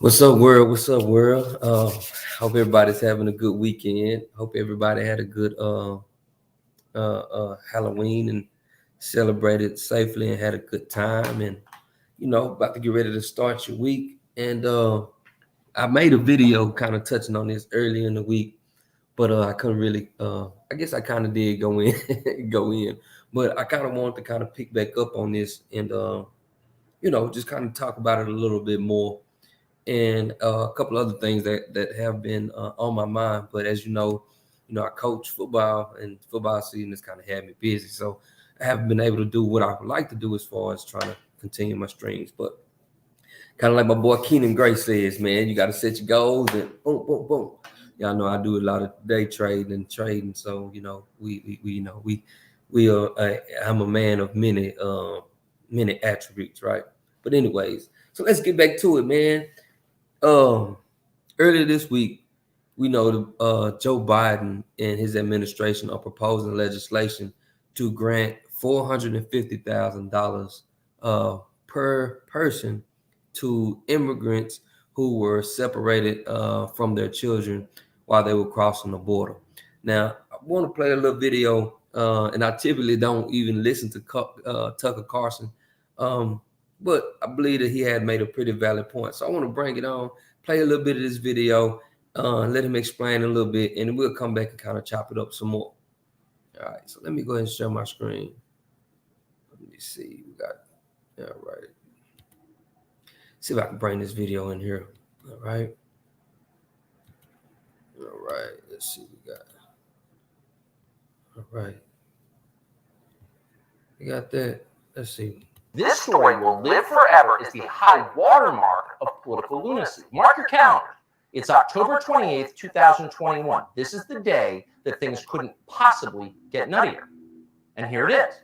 What's up, world? What's up, world? Hope everybody's having a good weekend. Hope everybody had a good Halloween and celebrated safely and had a good time. And about to get ready to start your week. And I made a video kind of touching on this earlier in the week, but I couldn't really. I guess I kind of did go in, go in, but I kind of wanted to kind of pick back up on this and just kind of talk about it a little bit more and a couple other things that have been on my mind. But as I coach football, and football season has kind of had me busy, so I haven't been able to do what I would like to do as far as trying to continue my streams. But kind of like my boy Keenan Gray says, man, you got to set your goals and boom, boom, boom. Y'all know I do a lot of day trading, so we are. I'm a man of many attributes, right? But anyways, so let's get back to it, man. Um, Earlier this week, we know Joe Biden and his administration are proposing legislation to grant $450,000 per person to immigrants who were separated from their children while they were crossing the border. Now, I want to play a little video, and I typically don't even listen to Tucker Carlson, but I believe that he had made a pretty valid point. So I want to bring it on, play a little bit of this video, let him explain a little bit, and we'll come back and kind of chop it up some more. All right, so let me go ahead and share my screen. Let me see. We got, all right. See if I can bring this video in here. All right. All right. Let's see what we got. All right. We got that. Let's see. This story will live forever as the high watermark of political lunacy. Mark your calendar. It's October 28th, 2021. This is the day that things couldn't possibly get nuttier. And here it is.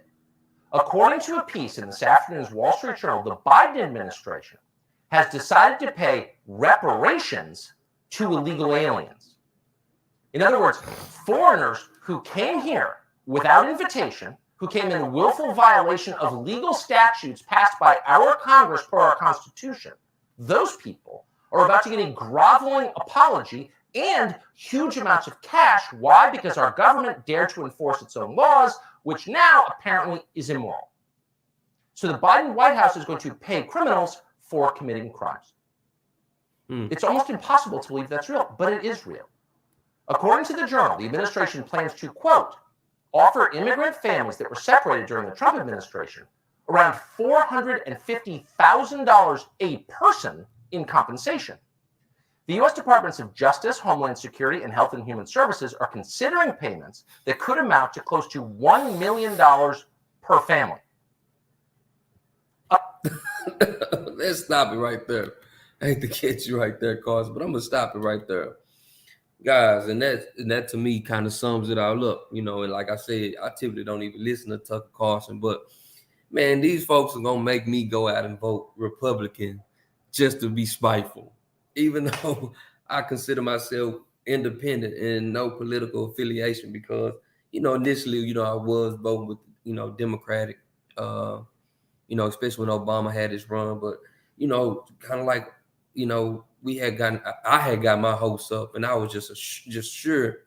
According to a piece in this afternoon's Wall Street Journal, the Biden administration has decided to pay reparations to illegal aliens. In other words, foreigners who came here without invitation, who came in willful violation of legal statutes passed by our Congress per our Constitution, those people are about to get a groveling apology and huge amounts of cash. Why? Because our government dared to enforce its own laws, which now apparently is immoral. So the Biden White House is going to pay criminals for committing crimes. It's almost impossible to believe that's real, but it is real. According to the Journal, the administration plans to, quote, offer immigrant families that were separated during the Trump administration around $450,000 a person in compensation. The U.S. Departments of Justice, Homeland Security, and Health and Human Services are considering payments that could amount to close to $1 million per family. Let's stop it right there. I hate to catch you right there, Carson, but I'm gonna stop it right there, guys. And that to me kind of sums it all up, And like I said, I typically don't even listen to Tucker Carlson, but man, these folks are gonna make me go out and vote Republican just to be spiteful, even though I consider myself independent and no political affiliation, because initially I was voting with Democratic, especially when Obama had his run, but kind of like I had got my hopes up, and I was just sure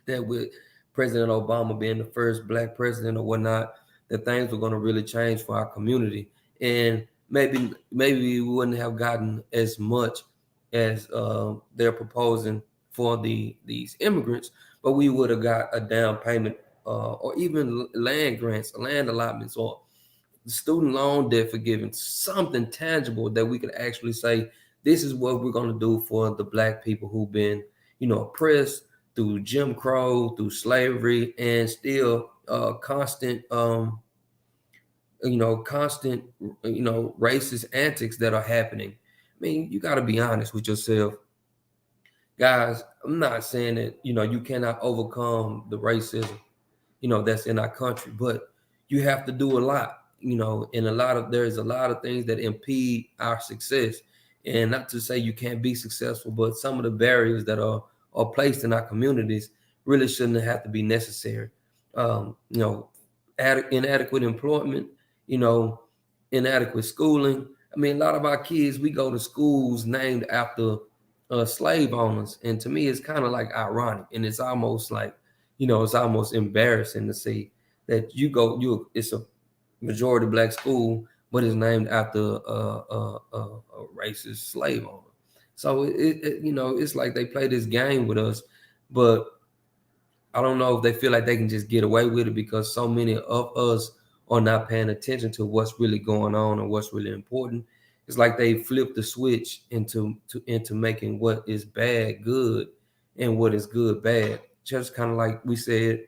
that with President Obama being the first Black president or whatnot, that things were going to really change for our community, and maybe we wouldn't have gotten as much as they're proposing for these immigrants, but we would have got a down payment or even land grants, land allotments, or student loan debt forgiveness, something tangible that we could actually say, this is what we're going to do for the Black people who've been, oppressed through Jim Crow, through slavery, and still constant racist antics that are happening. I mean, you got to be honest with yourself, guys. I'm not saying that you cannot overcome the racism that's in our country, but you have to do a lot. And there's a lot of things that impede our success. And not to say you can't be successful, but some of the barriers that are placed in our communities really shouldn't have to be necessary. Inadequate employment, inadequate schooling, I mean, a lot of our kids, we go to schools named after slave owners, and to me, it's kind of like ironic, and it's almost like, it's almost embarrassing to see that it's a majority black school, but it's named after a racist slave owner. So it's like they play this game with us, but I don't know if they feel like they can just get away with it because so many of us are not paying attention to what's really going on and what's really important. It's like they flip the switch into making what is bad good and what is good bad. Just kind of like we said,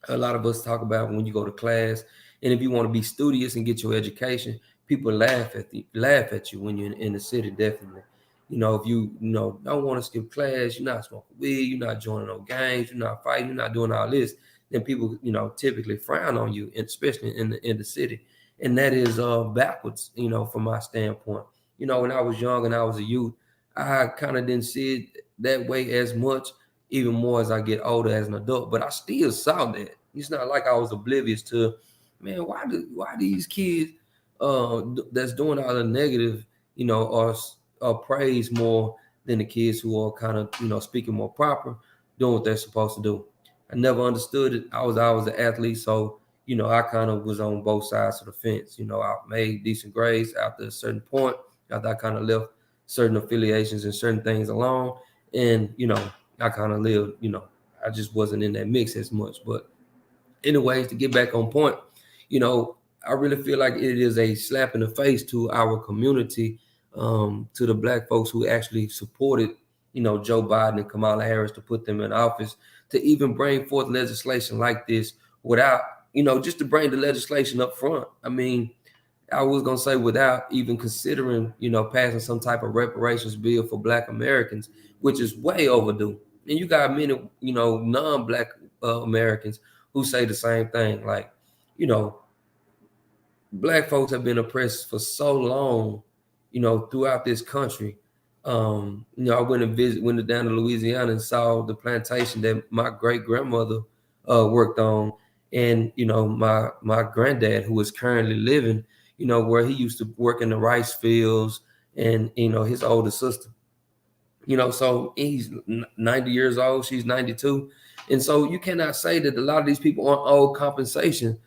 a lot of us talk about when you go to class, and if you want to be studious and get your education, people laugh at you when you're in the city. Definitely, if you don't want to skip class, you're not smoking weed, you're not joining no gangs, you're not fighting, you're not doing all this, then people typically frown on you, and especially in the city, and that is backwards. From my standpoint, when I was young and I was a youth, I kind of didn't see it that way as much, even more as I get older as an adult. But I still saw that. It's not like I was oblivious to, man, why these kids that's doing all the negative, are praised more than the kids who are kind of, speaking more proper, doing what they're supposed to do. I never understood it. I was an athlete, so I kind of was on both sides of the fence. I made decent grades after a certain point, after I kind of left certain affiliations and certain things alone. And I kind of lived, I just wasn't in that mix as much. But anyways, to get back on point, I really feel like it is a slap in the face to our community, to the black folks who actually supported, Joe Biden and Kamala Harris to put them in office, to even bring forth legislation like this without, just to bring the legislation up front. I mean, I was gonna say without even considering, passing some type of reparations bill for Black Americans, which is way overdue. And you got many, non-Black Americans who say the same thing. Like, you know, Black folks have been oppressed for so long, throughout this country. I went down to Louisiana and saw the plantation that my great grandmother worked on, and my granddad, who is currently living, where he used to work in the rice fields, and his older sister. So he's 90 years old, she's 92, and so you cannot say that a lot of these people aren't owed compensation.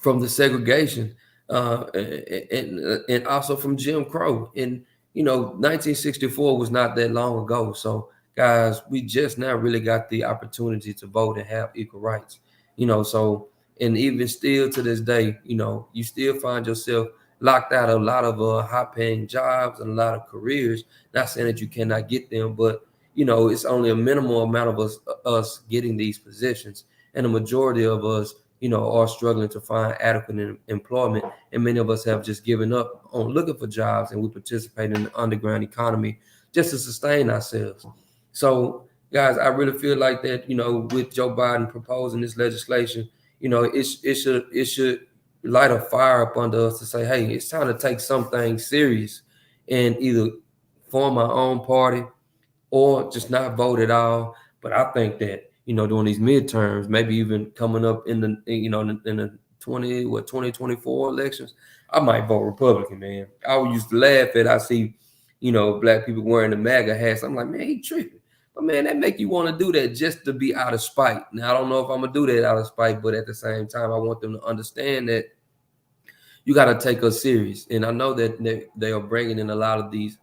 From the segregation, and also from Jim Crow. And 1964 was not that long ago. So guys, we just now really got the opportunity to vote and have equal rights. So, and even still to this day, you still find yourself locked out of a lot of high-paying jobs and a lot of careers. Not saying that you cannot get them, but it's only a minimal amount of us getting these positions, and the majority of us are struggling to find adequate employment. And many of us have just given up on looking for jobs, and we participate in the underground economy just to sustain ourselves. So, guys, I really feel like that, with Joe Biden proposing this legislation, it should light a fire up under us to say, hey, it's time to take some things serious and either form our own party or just not vote at all. But I think that during these midterms, maybe even coming up in the in the 2024 elections, I might vote Republican. Man, I used to laugh at I see black people wearing the MAGA hats. I'm like, man, he tripping. But man, that make you want to do that just to be out of spite. Now I don't know if I'm gonna do that out of spite, but at the same time, I want them to understand that you got to take us serious. And I know that they are bringing in a lot of these,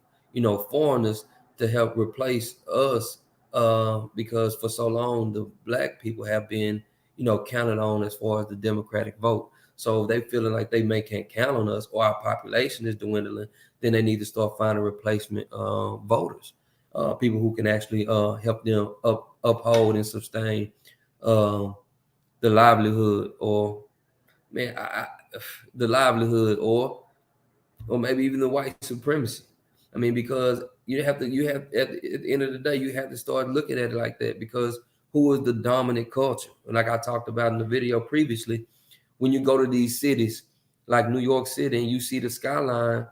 foreigners to help replace us, because for so long the black people have been, counted on as far as the Democratic vote. So if they feeling like they can't count on us, or our population is dwindling, then they need to start finding replacement voters, people who can actually help them uphold and sustain the livelihood, or man, the livelihood, or maybe even the white supremacy. I mean, because you have at the end of the day, you have to start looking at it like that, because who is the dominant culture? And like I talked about in the video previously, when you go to these cities like New York City and you see the skyline,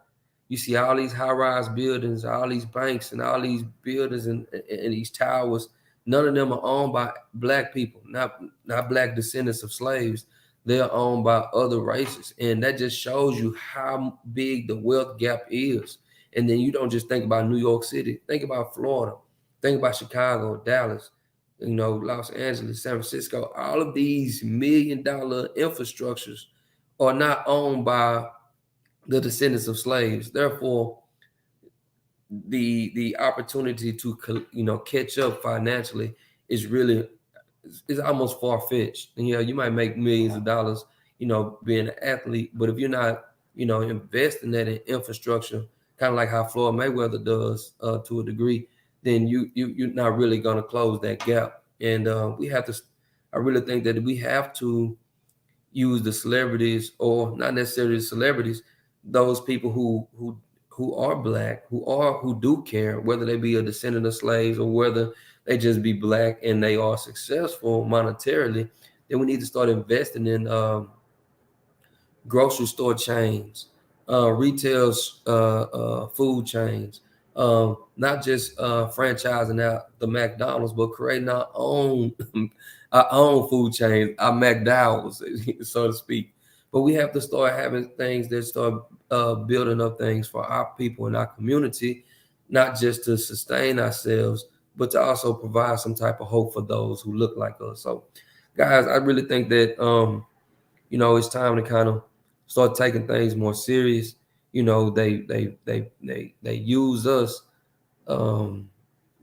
you see all these high-rise buildings, all these banks, and all these buildings and these towers. None of them are owned by black people, not black descendants of slaves. they're owned by other races. And that just shows you how big the wealth gap is. And then you don't just think about New York City, think about Florida, think about Chicago, Dallas, Los Angeles, San Francisco. All of these $1 million infrastructures are not owned by the descendants of slaves. Therefore, the opportunity to catch up financially is really is almost far fetched. And you might make millions of dollars, being an athlete, but if you're not, investing that in infrastructure, kind of like how Floyd Mayweather does to a degree, then you're not really gonna close that gap. And we have to. I really think that we have to use the celebrities, or not necessarily celebrities, those people who are black, who do care, whether they be a descendant of slaves or whether they just be black and they are successful monetarily. Then we need to start investing in grocery store chains, retail food chains, not just franchising out the McDonald's, but creating our own our own food chains, our McDowell's, so to speak. But we have to start having things that start building up things for our people in our community, not just to sustain ourselves, but to also provide some type of hope for those who look like us. So, guys, I really think that it's time to kind of start taking things more serious. They use us, um,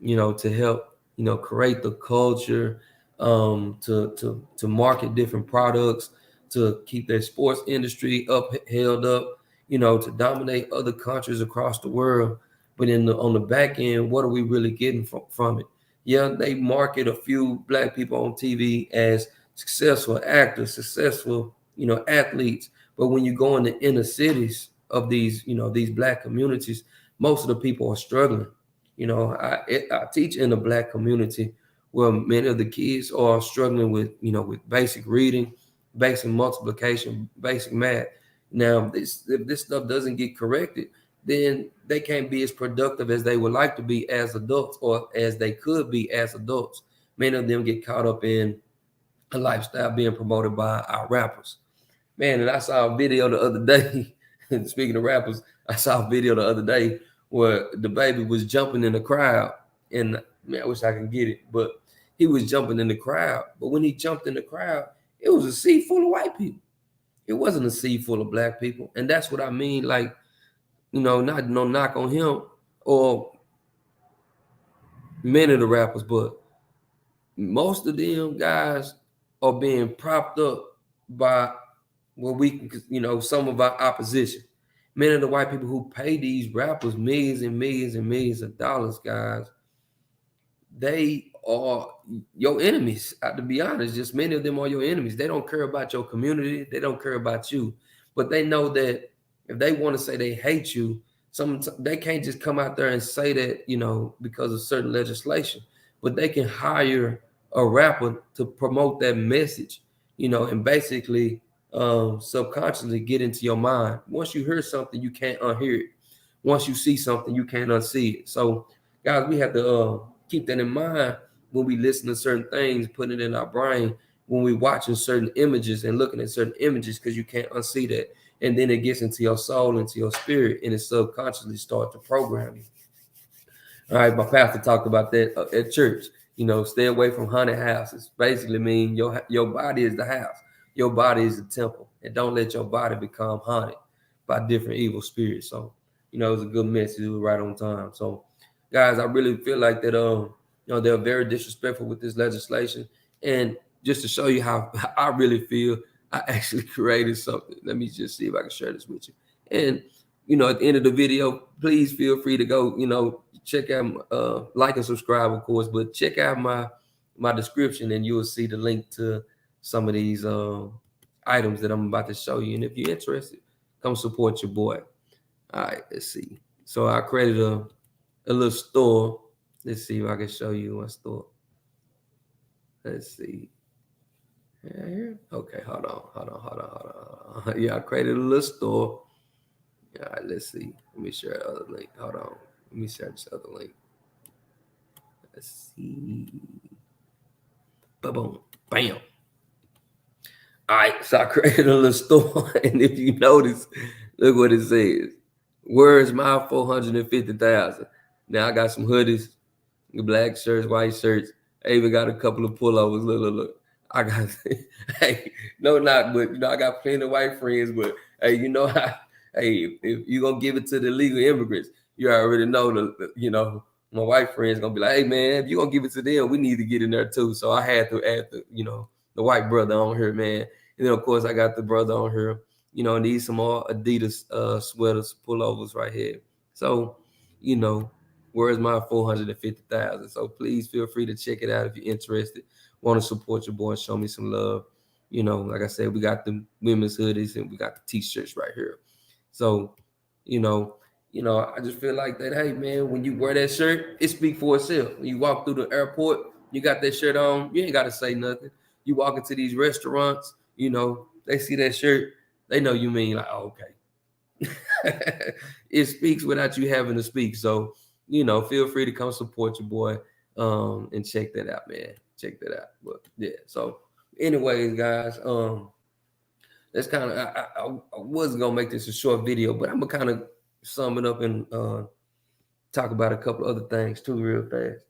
to help, create the culture, to market different products, to keep their sports industry held up, to dominate other countries across the world. But on the back end, what are we really getting from it? Yeah, they market a few black people on TV as successful actors, successful, athletes. But when you go in the inner cities of these black communities, most of the people are struggling. I teach in the black community where many of the kids are struggling with basic reading, basic multiplication, basic math. Now, if this stuff doesn't get corrected, then they can't be as productive as they would like to be as adults, or as they could be as adults. Many of them get caught up in a lifestyle being promoted by our rappers. Man, and I saw a video the other day. Speaking of rappers, I saw a video the other day where the baby was jumping in the crowd. And man, I wish I could get it, but he was jumping in the crowd. But when he jumped in the crowd, it was a sea full of white people. It wasn't a sea full of black people. And that's what I mean. Like, not no knock on him or many of the rappers, but most of them guys are being propped up by some of our opposition. Many of the white people who pay these rappers millions and millions and millions of dollars, guys, they are your enemies. To be honest, just many of them are your enemies. They don't care about your community. They don't care about you. But they know that if they want to say they hate you, they can't just come out there and say that, because of certain legislation. But they can hire a rapper to promote that message, and basically subconsciously get into your mind. Once you hear something, you can't unhear it. Once you see something, you can't unsee it. So, guys, we have to keep that in mind when we listen to certain things, putting it in our brain, when we watching certain images and looking at certain images, because you can't unsee that. And then it gets into your soul, into your spirit, and it subconsciously starts to program you. All right, my pastor talked about that at church. Stay away from haunted houses. Basically, mean your body is the house, your body is the temple, and don't let your body become haunted by different evil spirits. So, it was a good message. It was right on time. So, guys, I really feel like that. They're very disrespectful with this legislation, and just to show you how I really feel, I actually created something. Let me just see if I can share this with you. And at the end of the video, please feel free to go, check out, like and subscribe, of course, but check out my description and you'll see the link to some of these items that I'm about to show you. And if you're interested, come support your boy. All right, let's see. So I created a little store. Let's see if I can show you my store. Let's see. Okay, hold on. Yeah, I created a little store. All right, let's see. Let me share the other link. Hold on. Let me share this other link. Let's see. Boom. Bam. All right, so I created a little store, and if you notice, look what it says. Where's my 450,000? Now I got some hoodies, black shirts, white shirts. I even got a couple of pullovers. Look, look, look. I got, hey, no, not, but I got plenty of white friends. But hey, hey, if you gonna give it to the illegal immigrants, you already know my white friends gonna be like, hey man, if you gonna give it to them, we need to get in there too. So I had to add the white brother on here, man. And then of course I got the brother on here. Need some more Adidas sweaters, pullovers right here. So, you know, where's my 450,000? So please feel free to check it out if you're interested. Want to support your boy and show me some love. Like I said, we got the women's hoodies and we got the t-shirts right here. So, you know, I just feel like that. Hey, man, when you wear that shirt, it speaks for itself. When you walk through the airport, you got that shirt on. You ain't got to say nothing. You walk into these restaurants, they see that shirt, they know you mean like, oh, okay. It speaks without you having to speak. So, feel free to come support your boy, and check that out, man. Check that out. But yeah. So, anyways, guys, that's kind of I was gonna make this a short video, but I'm gonna kind of sum it up and talk about a couple other things too, real fast.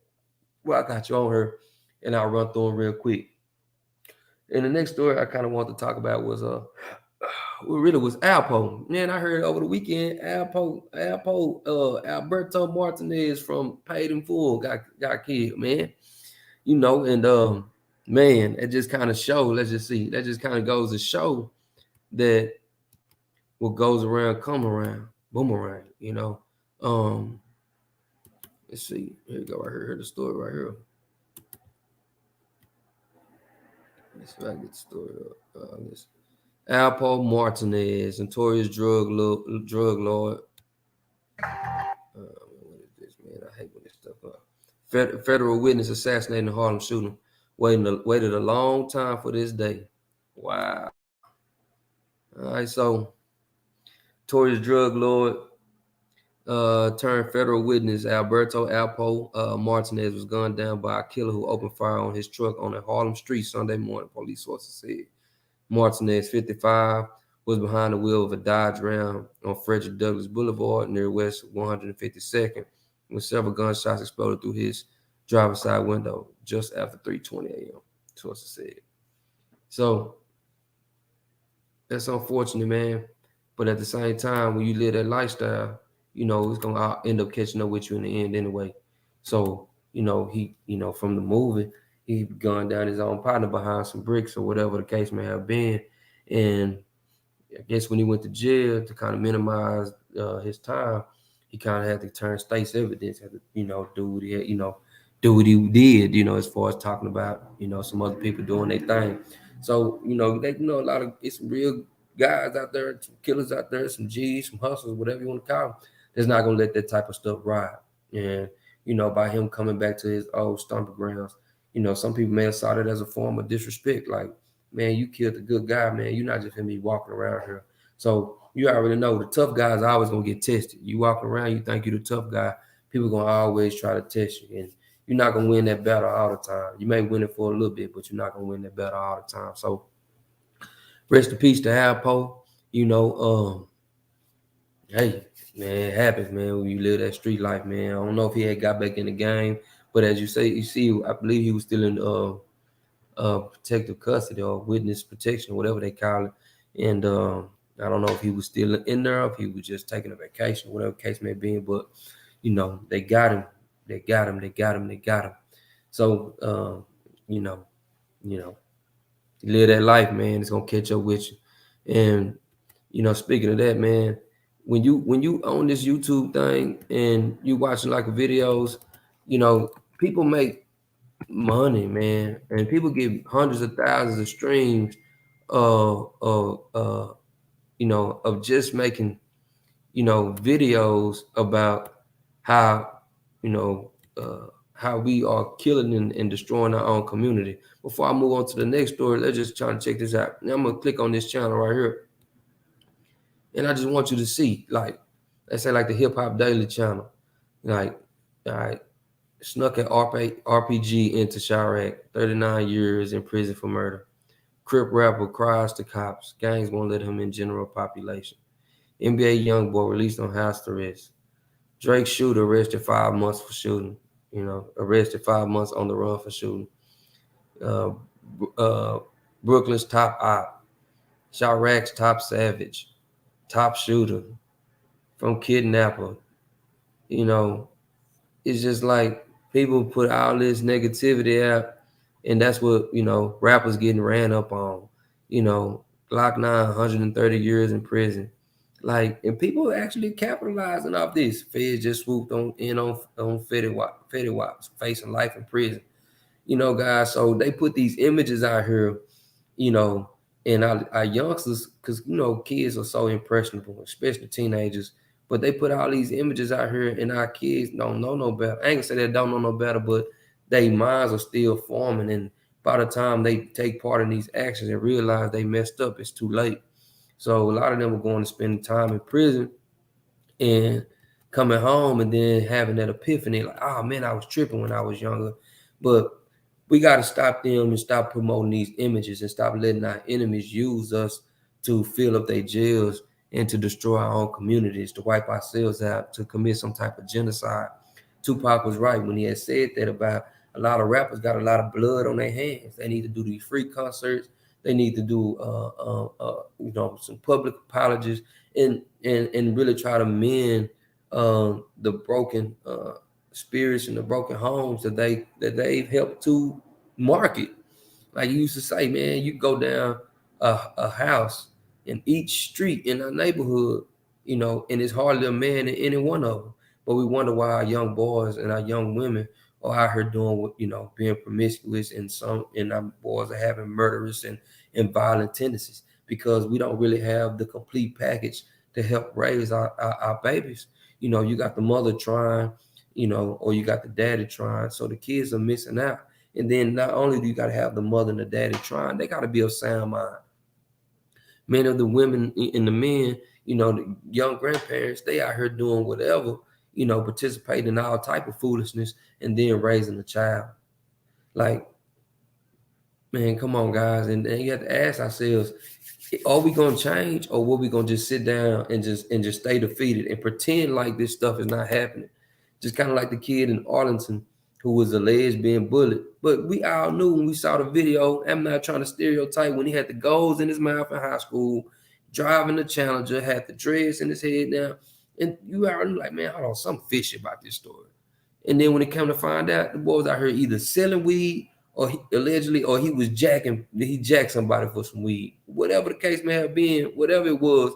Well, I got you on here, and I'll run through them real quick. And the next story I kind of want to talk about was well, really was Alpo. Man, I heard over the weekend Alberto Martinez from Paid in Full got killed, man. And man, it just kind of show. Let's just see. That just kind of goes to show that what goes around come around, boomerang. Um, let's see. Here you go. Right here. Here's the story right here. Let's see if I get the story up. Alpo Martinez, notorious drug lord. What is this, man? I hate when this stuff up. Federal witness assassinated in the Harlem shooting. Waited a long time for this day. Wow. All right, so notorious drug lord turned federal witness Alberto Alpo Martinez was gunned down by a killer who opened fire on his truck on a Harlem street Sunday morning, police sources said. Martinez, 55, was behind the wheel of a Dodge Ram on Frederick Douglass Boulevard near West 152nd when several gunshots exploded through his driver's side window just after 3:20 a.m., sources said. So that's unfortunate, man. But at the same time, when you live that lifestyle, it's going to end up catching up with you in the end anyway. So, from the movie, he gunned down his own partner behind some bricks or whatever the case may have been. And I guess when he went to jail to kind of minimize his time, he kind of had to turn state's evidence, had to, do what he had, do what he did, as far as talking about, some other people doing their thing. So, a lot of, it's some real guys out there, some killers out there, some G's, some hustlers, whatever you want to call them, that's not going to let that type of stuff ride. And, by him coming back to his old stomping grounds, some people may have saw that as a form of disrespect. Like, man, you killed a good guy, man. You're not just going to be walking around here. So you already know the tough guys are always going to get tested. You walk around, you think you're the tough guy. People going to always try to test you. And you're not going to win that battle all the time. You may win it for a little bit, but you're not going to win that battle all the time. So rest in peace to Alpo. Hey, man, it happens, man, when you live that street life, man. I don't know if he had got back in the game, but as you see, I believe he was still in protective custody or witness protection, whatever they call it. And I don't know if he was still in there, or if he was just taking a vacation, whatever the case may be. But they got him. They got him. They got him. They got him. So live that life, man. It's gonna catch up with you. And speaking of that, man, when you own this YouTube thing and you watching like videos, people make money, man, and people get hundreds of thousands of streams of just making videos about how you know how we are killing and destroying our own community. Before I move on to the next story, let's just try to check this out. Now I'm gonna click on this channel right here, and I just want you to see, like, let's say like the Hip Hop Daily channel, like, all right, snuck an RPG into Chirac, 39 years in prison for murder. Crip rapper cries to cops. Gangs won't let him in general population. NBA young boy released on house arrest. Drake shooter arrested 5 months for shooting. Arrested 5 months on the run for shooting. Uh, uh, Brooklyn's top op. Chirac's top savage. Top shooter. From kidnapper. You know, it's just like people put all this negativity out, and that's what rappers getting ran up on. You know, Glock 9, 130 years in prison. Like, and people actually capitalizing off this. Feds just swooped on Fetty Wap's facing life in prison. Guys. So they put these images out here, you know, and our youngsters, because kids are so impressionable, especially teenagers. But they put all these images out here, and our kids don't know no better. I ain't gonna say they don't know no better, but their minds are still forming. And by the time they take part in these actions and realize they messed up, it's too late. So a lot of them are going to spend time in prison and coming home and then having that epiphany, like, oh man, I was tripping when I was younger. But we got to stop them and stop promoting these images and stop letting our enemies use us to fill up their jails and to destroy our own communities, to wipe ourselves out, to commit some type of genocide. Tupac was right when he had said that about a lot of rappers got a lot of blood on their hands. They need to do these free concerts. They need to do some public apologies and really try to mend the broken spirits and the broken homes that they've helped to market. Like you used to say, man, you go down a house in each street in our neighborhood, and it's hardly a man in any one of them. But we wonder why our young boys and our young women are out here doing what, being promiscuous, and our boys are having murderous and violent tendencies because we don't really have the complete package to help raise our babies. You got the mother trying, or you got the daddy trying. So the kids are missing out. And then not only do you got to have the mother and the daddy trying, they got to be of sound mind. Many of the women and the men, the young grandparents, they out here doing whatever, participating in all type of foolishness and then raising a child. Like, man, come on, guys. And you have to ask ourselves, are we gonna change, or are we gonna just sit down and just stay defeated and pretend like this stuff is not happening? Just kind of like the kid in Arlington who was alleged being bullied. But we all knew when we saw the video, I'm not trying to stereotype, when he had the goals in his mouth in high school, driving the Challenger, had the dreads in his head now. And you already like, man, hold on, something fishy about this story. And then when it came to find out, the boy was out here either selling weed or allegedly, or he jacked somebody for some weed. Whatever the case may have been, whatever it was,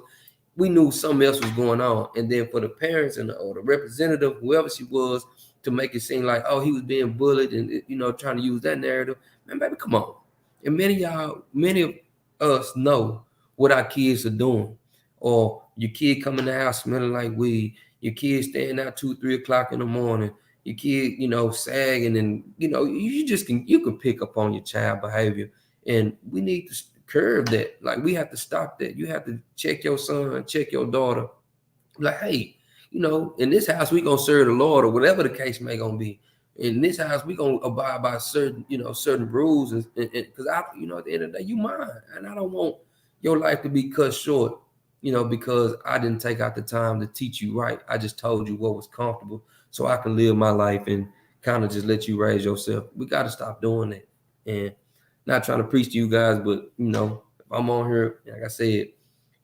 we knew something else was going on. And then for the parents or the representative, whoever she was, to make it seem like, oh, he was being bullied and trying to use that narrative. Man, baby, come on. And many of us know what our kids are doing. Or your kid coming to the house smelling like weed, your kid staying out 2-3 o'clock in the morning, your kid, sagging, and you can pick up on your child behavior. And we need to curb that. Like, we have to stop that. You have to check your son, check your daughter. Like, hey, in this house we gonna serve the Lord, or whatever the case may gonna be. In this house we gonna abide by certain rules, and because at the end of the day, you mine, and I don't want your life to be cut short, because I didn't take out the time to teach you right. I just told you what was comfortable, so I can live my life and kind of just let you raise yourself. We got to stop doing that, and not trying to preach to you guys, but if I'm on here, like I said,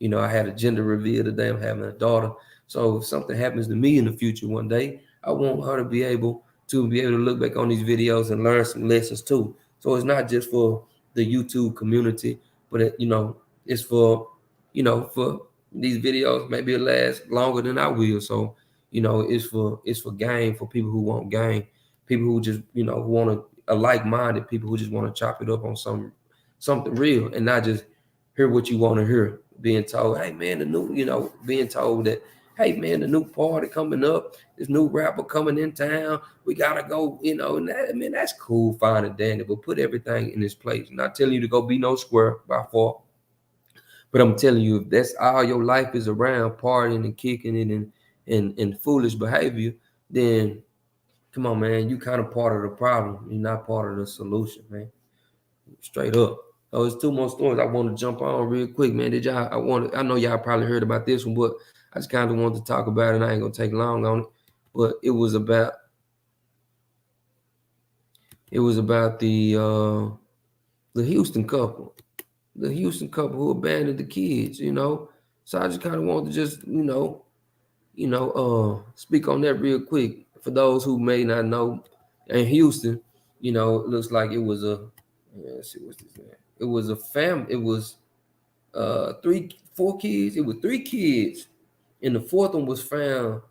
I had a gender reveal today. I'm having a daughter. So if something happens to me in the future one day, I want her to be able to look back on these videos and learn some lessons too. So it's not just for the YouTube community, but it's for these videos. Maybe it'll last longer than I will. So it's for game, for people who want game, people who just who want a like-minded, people who just want to chop it up on something real and not just hear what you want to hear. Being told, hey man, being told that, hey man, the new party coming up, this new rapper coming in town, we gotta go, and that, I mean, that's cool, fine and dandy, but put everything in its place. I'm not telling you to go be no square by far, but I'm telling you, if that's all your life is around partying and kicking it and foolish behavior, then come on, man, you kind of part of the problem. You're not part of the solution, man. Straight up. Oh, it's two more stories I want to jump on real quick, man. Did y'all? I know y'all probably heard about this one, but I just kind of wanted to talk about it. And I ain't gonna take long on it, but it was about the Houston couple, who abandoned the kids. So I just kind of wanted to just speak on that real quick for those who may not know. In Houston, it looks like it was a let's see what's this man. It was a fam. It was four kids. It was three kids, and the fourth one was found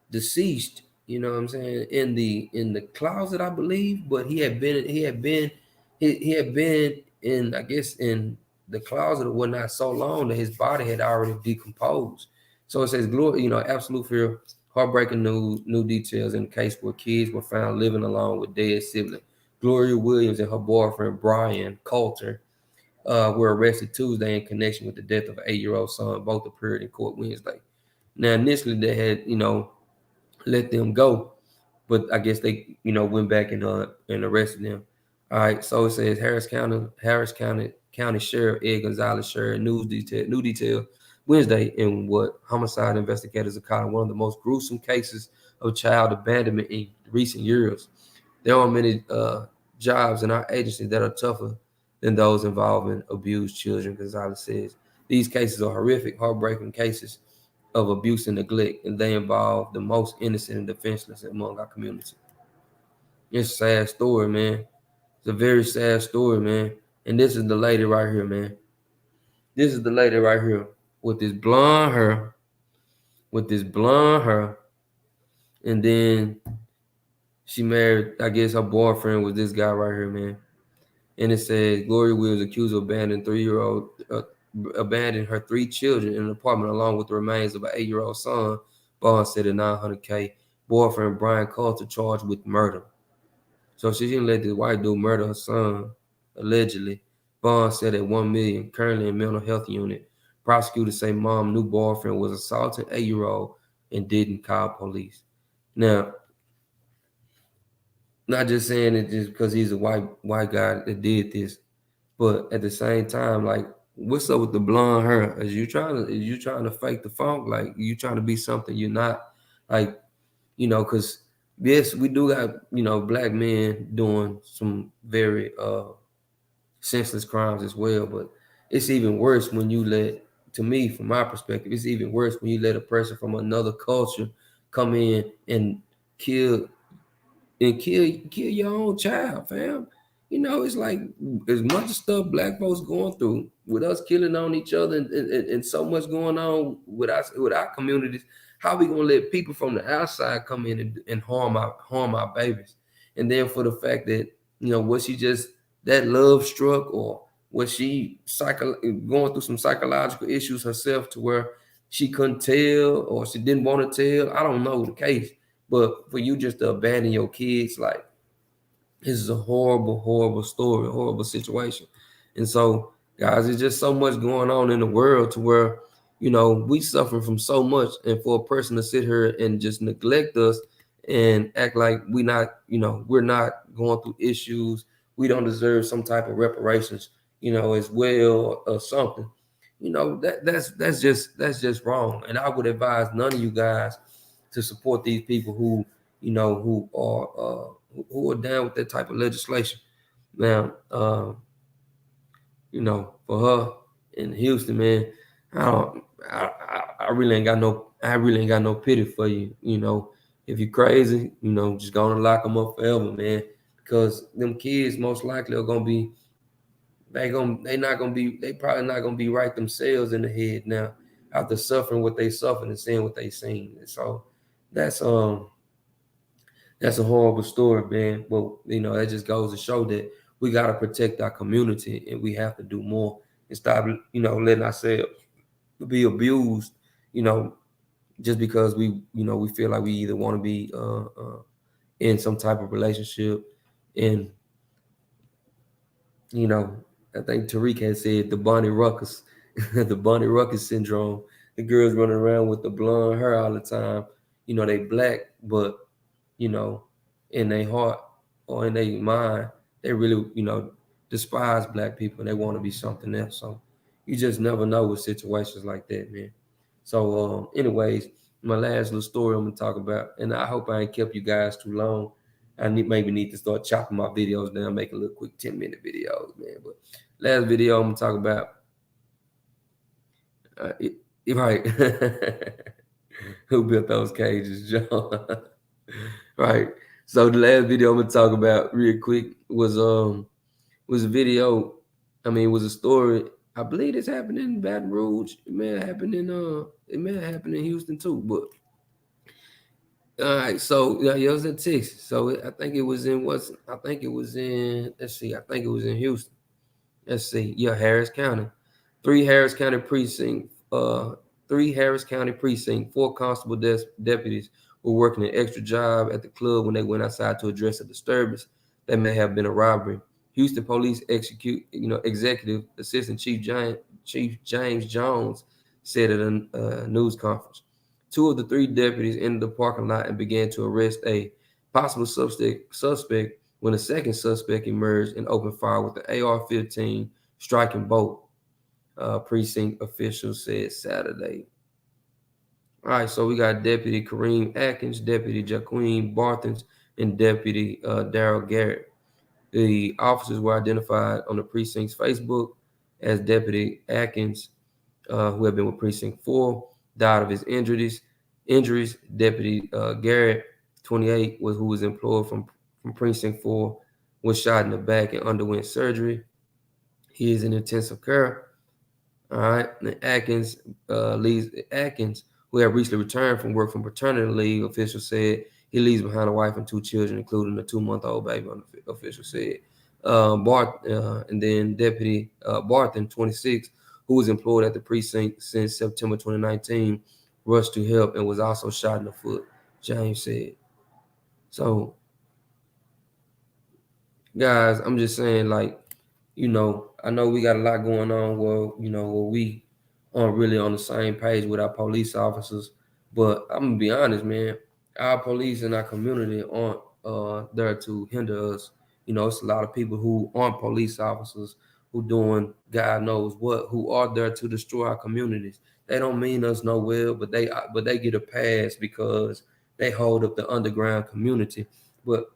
deceased. You know what I'm saying, in the closet, I believe. But he had been in, I guess, in the closet or whatnot so long that his body had already decomposed. So it says, glory, absolute fear, heartbreaking new details in the case where kids were found living along with dead siblings. Gloria Williams and her boyfriend Brian Coulter were arrested Tuesday in connection with the death of an 8-year-old son. Both appeared in court Wednesday. Now, initially, they had, let them go, but I guess they, went back and arrested them. All right, so it says Harris County Sheriff Ed Gonzalez shared new detail Wednesday in what homicide investigators are calling one of the most gruesome cases of child abandonment in recent years. There are many jobs in our agency that are tougher than those involving abused children, Gonzalez says. These cases are horrific, heartbreaking cases of abuse and neglect, and they involve the most innocent and defenseless among our community. It's a sad story, man. It's a very sad story, man. And this is the lady right here, man. This is the lady right here with this blonde hair, and then she married. I guess her boyfriend was this guy right here, man. And it says Gloria Wills accused of abandoned her three children in an apartment along with the remains of an 8-year-old son. Bond said a 900K. Boyfriend Brian Coulter charged with murder. So she didn't let this white dude murder her son, allegedly. Bond said at 1 million, currently in mental health unit. Prosecutors say mom new boyfriend was assaulting 8-year-old and didn't call police. Now, not just saying it just because he's a white guy that did this, but at the same time, like, what's up with the blonde hair? Is you trying to fake the funk? Like, you trying to be something you're not? Like, because yes, we do got black men doing some very senseless crimes as well. But it's even worse when you let, to me, from my perspective, it's even worse when you let a person from another culture come in and kill kill your own child, fam. It's like as much stuff black folks going through with us killing on each other and so much going on with our communities. How we gonna let people from the outside come in and harm our babies? And then for the fact that was she just that love struck, or was she going through some psychological issues herself to where she couldn't tell or she didn't want to tell? I don't know the case, but for you just to abandon your kids, like, this is a horrible, horrible story, horrible situation. And so, guys, there's just so much going on in the world to where, we suffer from so much. And for a person to sit here and just neglect us and act like we're not going through issues, we don't deserve some type of reparations, as well, or something. That's just wrong. And I would advise none of you guys to support these people who are down with that type of legislation. Now, for her in Houston, man, I don't, I really ain't got no pity for you. If you're crazy, just gonna lock them up forever, man, because them kids most likely are gonna be, they probably not gonna be right themselves in the head now after suffering what they suffered and seeing what they seen. And so that's that's a horrible story, man. But that just goes to show that we gotta protect our community and we have to do more and stop, letting ourselves be abused, you know, just because we feel like we either want to be in some type of relationship. And you know, I think Tariq had said the Bonnie Ruckus, the Bonnie Ruckus syndrome. The girls running around with the blonde hair all the time. They black, but you know, in their heart or in their mind, they really, despise black people and they want to be something else. So you just never know with situations like that, man. So, anyways, my last little story I'm gonna talk about, and I hope I ain't kept you guys too long. Maybe need to start chopping my videos down, make a little quick 10-minute videos, man. But last video I'm gonna talk about, right? Who built those cages, Joe? Right. So the last video I'm gonna talk about real quick was a video. I mean, it was a story. I believe this happened in Baton Rouge. It may have happened in Houston too. But all right, so yeah, it was in Texas. So I think it was in what's I think it was in let's see, I think it was in Houston. Let's see, yeah, Harris County. Three Harris County precinct, three Harris County precinct, four constable deputies were working an extra job at the club when they went outside to address a disturbance that may have been a robbery. Houston Police Executive Assistant Chief James Jones said at a news conference. Two of the three deputies entered the parking lot and began to arrest a possible suspect when a second suspect emerged and opened fire with the AR-15, striking both, precinct officials said Saturday. All right, so we got Deputy Kareem Atkins, Deputy Jaqueen Barthens, and Deputy Daryl Garrett. The officers were identified on the precinct's Facebook as Deputy Atkins, who had been with Precinct 4, died of his injuries. Deputy Garrett, 28, who was employed from Precinct 4, was shot in the back and underwent surgery. He is in intensive care. All right. And Atkins, who had recently returned from work from paternity leave, officials said he leaves behind a wife and two children, including a 2-month-old baby, officials said. And then Deputy Barthen, 26, who was employed at the precinct since September 2019, rushed to help and was also shot in the foot, James said. So, guys, I'm just saying, like, I know we got a lot going on where we aren't really on the same page with our police officers, but I'm gonna be honest, man, our police and our community aren't there to hinder us. It's a lot of people who aren't police officers who doing God knows what, who are there to destroy our communities. They don't mean us no well, but they get a pass because they hold up the underground community. But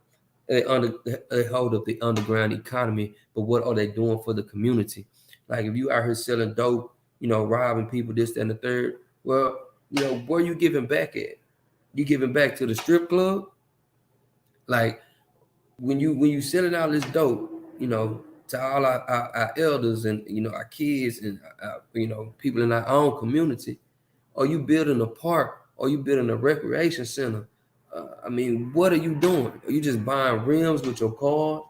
they hold up the underground economy, but what are they doing for the community? Like if you out here selling dope, robbing people, this, that, and the third, well, where you giving back at? You giving back to the strip club? Like when you selling all this dope, to all our elders and our kids and people in our own community, or you building a park, or you building a recreation center. I mean, what are you doing? Are you just buying rims with your car?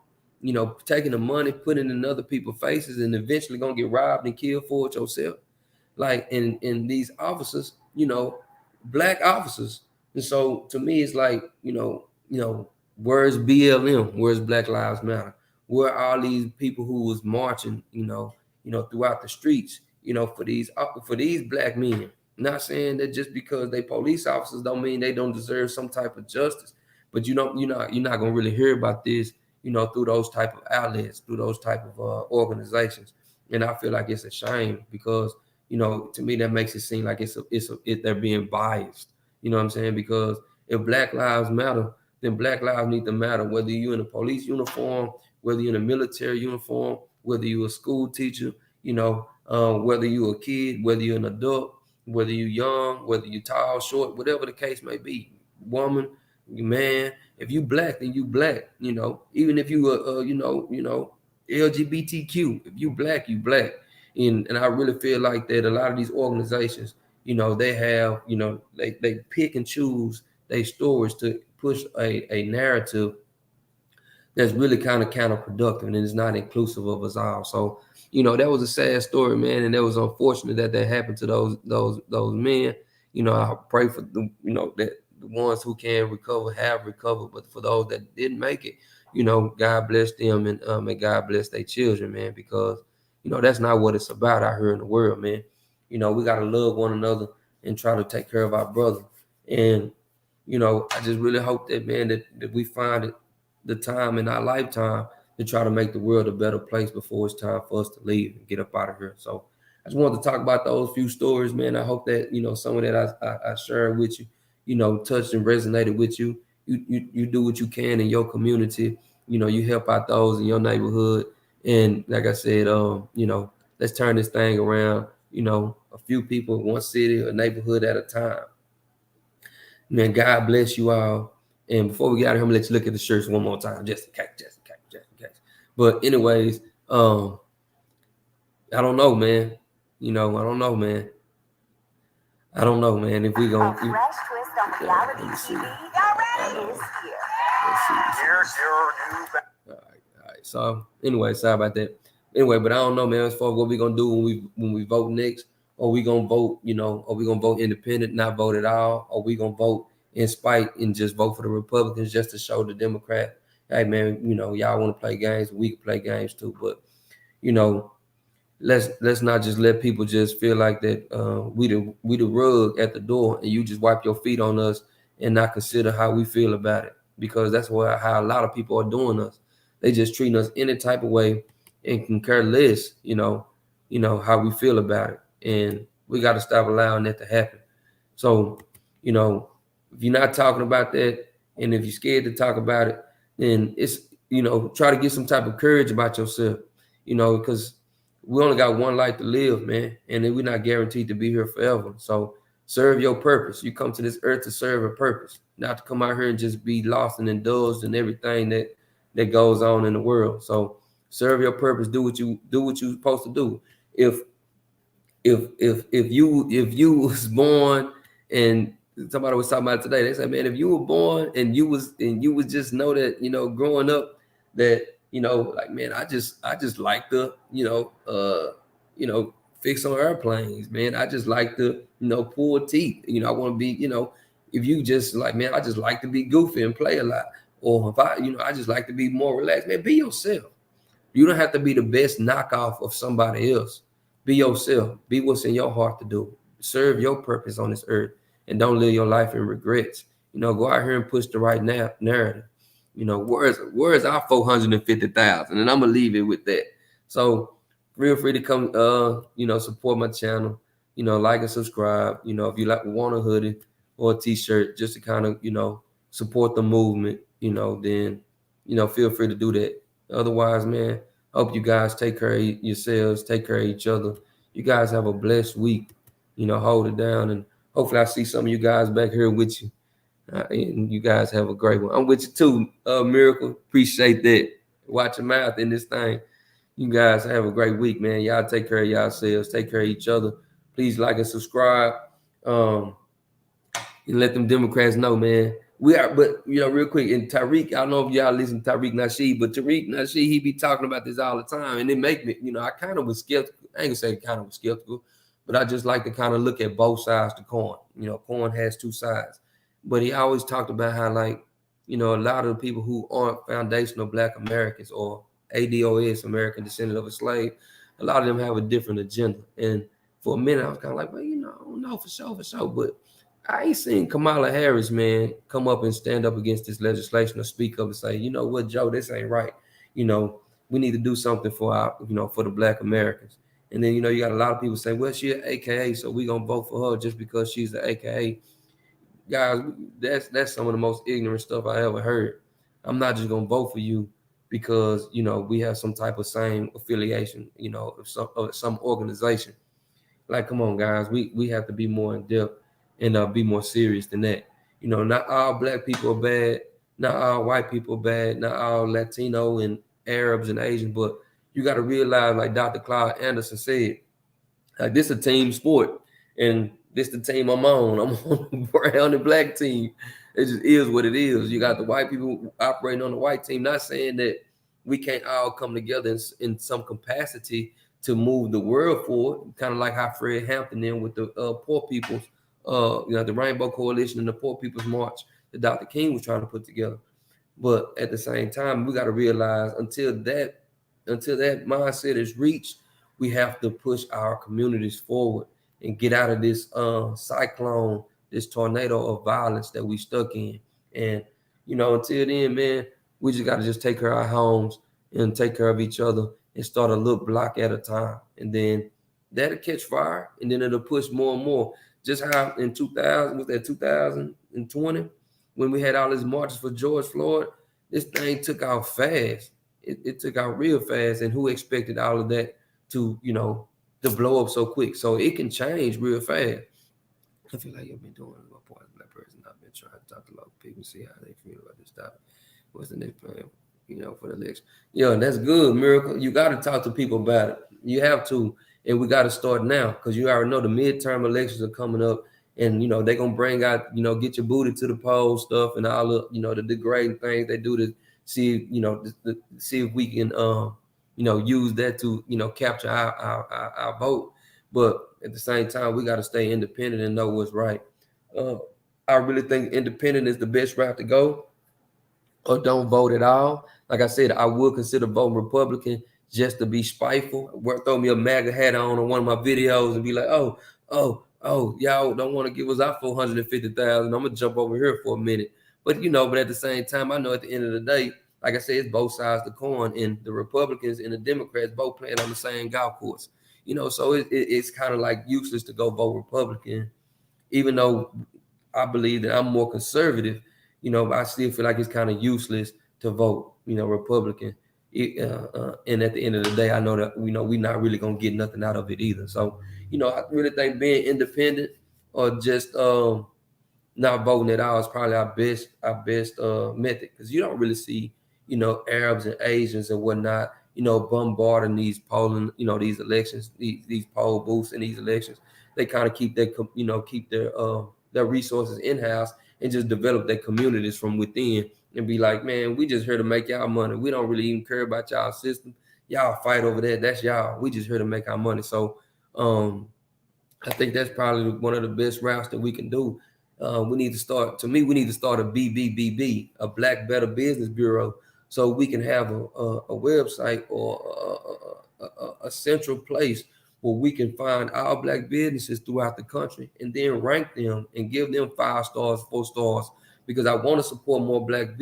Taking the money, putting it in other people's faces, and eventually gonna get robbed and killed for it yourself. Like in these officers, black officers. And so to me, it's like, where's BLM? Where's Black Lives Matter? Where are all these people who was marching, throughout the streets, for these black men? Not saying that just because they police officers don't mean they don't deserve some type of justice, but you're not gonna really hear about this, through those type of outlets, through those type of organizations. And I feel like it's a shame because to me that makes it seem like they're being biased. You know what I'm saying? Because if Black Lives Matter, then Black lives need to matter. Whether you're in a police uniform, whether you're in a military uniform, whether you're a school teacher, whether you're a kid, whether you're an adult, whether you're young, whether you're tall, short, whatever the case may be, woman, man. If you black, then you black. Even if you LGBTQ, if you black, you black. And I really feel like that a lot of these organizations, they have, they pick and choose their stories to push a narrative that's really kind of counterproductive and it's not inclusive of us all. So, that was a sad story, man, and it was unfortunate that happened to those men. I pray for the, that the ones who can recover have recovered, but for those that didn't make it, God bless them and God bless their children, man, because that's not what it's about out here in the world, man. We gotta love one another and try to take care of our brother. And I just really hope that, man, that we find it the time in our lifetime to try to make the world a better place before it's time for us to leave and get up out of here. So I just wanted to talk about those few stories, man. I hope that, some of that I shared with you, touched and resonated with you. You do what you can in your community. You help out those in your neighborhood. And like I said, let's turn this thing around, a few people, one city, a neighborhood at a time. Man, God bless you all. And before we get out of here, I'm gonna let you look at the shirts one more time, just in case, just in case, just in case. But anyways, I don't know, man. I don't know, man. I don't know, man. If we gonna fresh twist on reality TV already is here. Let's see. Here's your new. All right. So anyway, sorry about that. Anyway, but I don't know, man. As far as what we gonna do when we vote next, or we gonna vote, or we gonna vote independent, not vote at all, or we gonna vote in spite and just vote for the Republicans just to show the Democrat, hey man, y'all want to play games, we can play games too. But you know, let's not just let people just feel like that we the rug at the door and you just wipe your feet on us and not consider how we feel about it, because that's how a lot of people are doing us. They just treating us any type of way and can care less, how we feel about it. And we got to stop allowing that to happen. So, if you're not talking about that, and if you're scared to talk about it, then it's, try to get some type of courage about yourself, because we only got one life to live, man, and then we're not guaranteed to be here forever. So serve your purpose. You come to this earth to serve a purpose, not to come out here and just be lost and indulged in everything that goes on in the world. So serve your purpose. Do what you're supposed to do. If you was born, and somebody was talking about today, they said, man, if you were born and you was just know that, growing up, that, like, man, I just like to, fix on airplanes, man. I just like to, pull teeth. I want to be, if you just like, man, I just like to be goofy and play a lot. Or if I just like to be more relaxed, man, be yourself. You don't have to be the best knockoff of somebody else. Be yourself. Be what's in your heart to do. Serve your purpose on this earth, and don't live your life in regrets. Go out here and push the right narrative. Where's our 450,000? And I'm gonna leave it with that. So feel free to come, support my channel. Like and subscribe. If you want a hoodie or a t-shirt, just to kind of, support the movement. Then, feel free to do that. Otherwise, man, hope you guys take care of yourselves, take care of each other. You guys have a blessed week. Hold it down, and hopefully I see some of you guys back here with you. And you guys have a great one. I'm with you too, Miracle. Appreciate that. Watch your mouth in this thing. You guys have a great week, man. Y'all take care of yourselves. Take care of each other. Please like and subscribe. And let them Democrats know, man. We are, but real quick, and Tariq, I don't know if y'all listen to Tariq Nasheed, but Tariq Nasheed, he be talking about this all the time, and it make me, I kind of was skeptical. I ain't gonna say kind of was skeptical, but I just like to kind of look at both sides of the coin. Coin has two sides. But he always talked about how, like, a lot of the people who aren't foundational Black Americans, or ADOS, American Descendant of a Slave, a lot of them have a different agenda. And for a minute, I was kind of like, well, I don't know for sure. But I ain't seen Kamala Harris, man, come up and stand up against this legislation or speak up and say, you know what, Joe, this ain't right. We need to do something for our, for the Black Americans. And then, you got a lot of people say, well, she's an AKA, so we're going to vote for her just because she's an AKA. Guys, that's some of the most ignorant stuff I ever heard. I'm not just going to vote for you because, we have some type of same affiliation, of some organization. Like, come on, guys, we have to be more in depth and be more serious than that. Not all Black people are bad, not all white people are bad, not all Latino and Arabs and Asians, but you got to realize, like Dr. Claude Anderson said, like, this is a team sport, and this the team I'm on. I'm on the brown and Black team. It just is what it is. You got the white people operating on the white team. Not saying that we can't all come together in some capacity to move the world forward, kind of like how Fred Hampton did with the poor people's, the Rainbow Coalition and the Poor People's March that Dr. King was trying to put together. But at the same time, we got to realize until that mindset is reached, we have to push our communities forward and get out of this cyclone, this tornado of violence that we stuck in. And until then, man, we just got to just take care of our homes and take care of each other and start a little block at a time. And then that'll catch fire, and then it'll push more and more. Just how in 2000, was that 2020, when we had all these marches for George Floyd, this thing took out fast. It took out real fast, and who expected all of that to, to blow up so quick? So it can change real fast. I feel like I've been doing my part as a black person. I've been trying to talk to local people, see how they feel about this topic. What's the next plan, for the election? Yeah, that's good, Miracle. You got to talk to people about it. You have to, and we got to start now, because you already know the midterm elections are coming up, and they're gonna bring out, get your booty to the poll stuff and all the, the degrading things they do to see, see if we can, use that to, capture our vote. But at the same time, we got to stay independent and know what's right. I really think independent is the best route to go, or don't vote at all. Like I said, I would consider voting Republican just to be spiteful. Throw me a MAGA hat on one of my videos and be like, y'all don't want to give us our 450,000. I'm gonna jump over here for a minute. But but at the same time, I know at the end of the day, like I said, it's both sides of the coin, and the Republicans and the Democrats both playing on the same golf course. So it's kind of like useless to go vote Republican, even though I believe that I'm more conservative. I still feel like it's kind of useless to vote, Republican. And at the end of the day, I know that we're not really gonna get nothing out of it either. So, I really think being independent or just not voting at all is probably our best method, because you don't really see Arabs and Asians and whatnot bombarding these polling these elections, these poll booths in these elections. They kind of keep their resources in house and just develop their communities from within, and be like, man, we just here to make y'all money. We don't really even care about y'all system. Y'all fight over that. That's y'all. We just here to make our money. So I think that's probably one of the best routes that we can do. We need to start a BBBB, a Black Better Business Bureau, so we can have a website or a central place where we can find all Black businesses throughout the country and then rank them and give them 5 stars, 4 stars, because I want to support more Black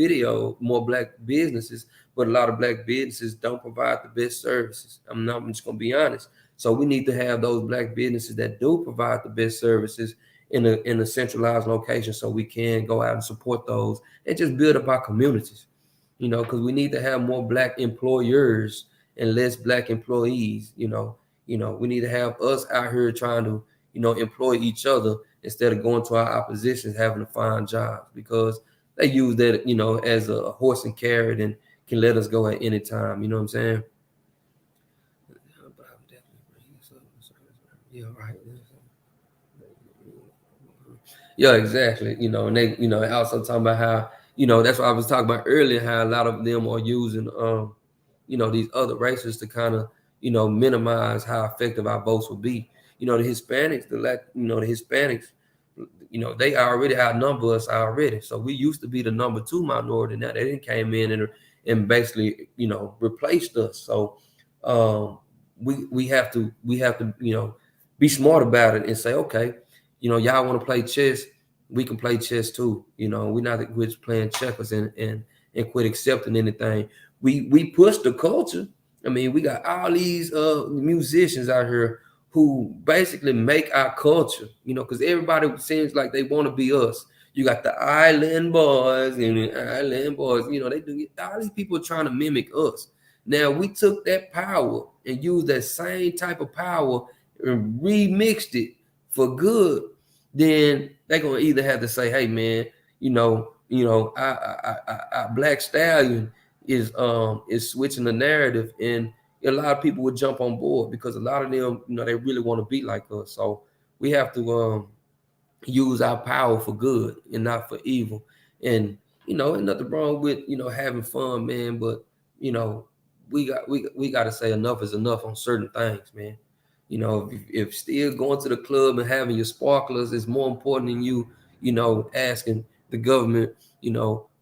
businesses, but a lot of Black businesses don't provide the best services. I'm just going to be honest. So we need to have those Black businesses that do provide the best services in a centralized location, so we can go out and support those and just build up our communities, because we need to have more Black employers and less Black employees. We need to have us out here trying to, employ each other instead of going to our oppositions, having to find jobs, because they use that, as a horse and carrot and can let us go at any time. You know what I'm saying? Yeah, right. Yeah, exactly. And they, also talking about how, that's what I was talking about earlier, how a lot of them are using, these other races to kind of, minimize how effective our votes will be. The Hispanics, the Hispanics, they already outnumber us already. So we used to be the number 2 minority. Now they didn't came in and basically, replaced us. So we have to, be smart about it and say, okay, y'all want to play chess, we can play chess too. We're not quit playing checkers and quit accepting anything. We push the culture. I mean, we got all these musicians out here who basically make our culture, because everybody seems like they want to be us. You got the island boys and the island boys, they do all these people trying to mimic us. Now we took that power and used that same type of power and remixed it for good. Then they're gonna either have to say, hey man, I Black Stallion is switching the narrative, and a lot of people would jump on board because a lot of them, they really want to be like us. So we have to use our power for good and not for evil. And ain't nothing wrong with having fun, man. But we got to say enough is enough on certain things, man. If still going to the club and having your sparklers is more important than you, asking the government,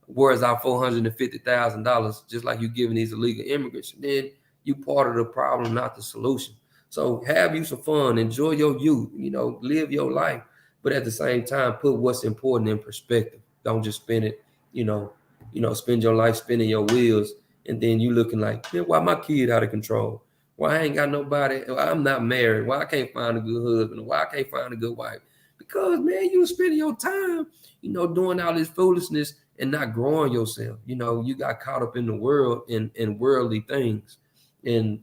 where's our $450,000, just like you giving these illegal immigrants, then you part of the problem, not the solution. So have you some fun, enjoy your youth, live your life, but at the same time, put what's important in perspective. Don't just spend it, spend your life spinning your wheels And then you looking like, man, why my kid out of control? Why I ain't got nobody? Why I'm not married? Why I can't find a good husband? Why I can't find a good wife? Because, man, you spending your time, doing all this foolishness and not growing yourself. You got caught up in the world and worldly things. And,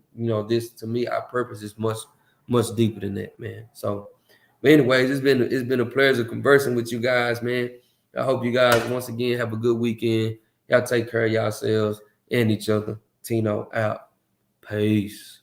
this to me, our purpose is much, much deeper than that, man. So, but anyways, it's been a pleasure conversing with you guys, man. I hope you guys once again have a good weekend. Y'all take care of yourselves and each other. Tino out. Peace.